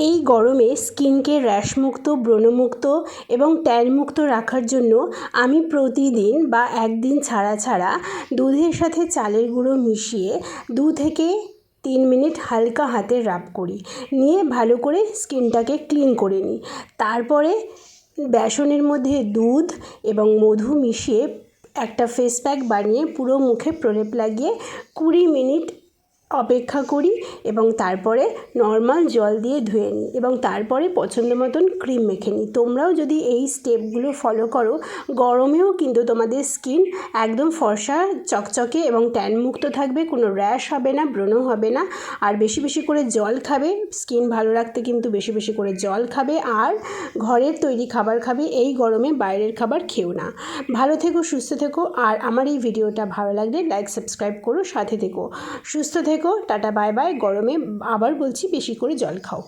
এই গরমে স্কিনকে র্যাশমুক্ত, ব্রণমুক্ত এবং ট্যানমুক্ত রাখার জন্য আমি প্রতিদিন বা একদিন ছাড়া ছাড়া দুধের সাথে চালের গুঁড়ো মিশিয়ে 2 থেকে 3 মিনিট হালকা হাতে রাব করি। নিয়ে ভালো করে স্কিনটাকে ক্লিন করে নিই। তারপরে বেসনের মধ্যে দুধ এবং মধু মিশিয়ে একটা ফেস প্যাক বানিয়ে পুরো মুখে প্রলেপ লাগিয়ে 20 মিনিট অপেক্ষা করি এবং তারপরে নর্মাল জল দিয়ে ধুয়ে নিই এবং তারপরে পছন্দ মতন ক্রিম মেখে নিই। তোমরাও যদি এই স্টেপগুলো ফলো করো, গরমেও কিন্তু তোমাদের স্কিন একদম ফর্সা, চকচকে এবং ট্যানমুক্ত থাকবে, কোনো র্যাশ হবে না, ব্রণ হবে না। আর বেশি বেশি করে জল খাবে, স্কিন ভালো রাখতে কিন্তু বেশি বেশি করে জল খাবে আর ঘরের তৈরি খাবার খাবে। এই গরমে বাইরের খাবার খেও না। ভালো থেকো, সুস্থ থেকো। আর আমার এই ভিডিওটা ভালো লাগলে লাইক, সাবস্ক্রাইব করো, সাথে থেকো। সুস্থ থেকো। Tata, bye bye. গরমে আবার বলছি বেশি করে জল খাও।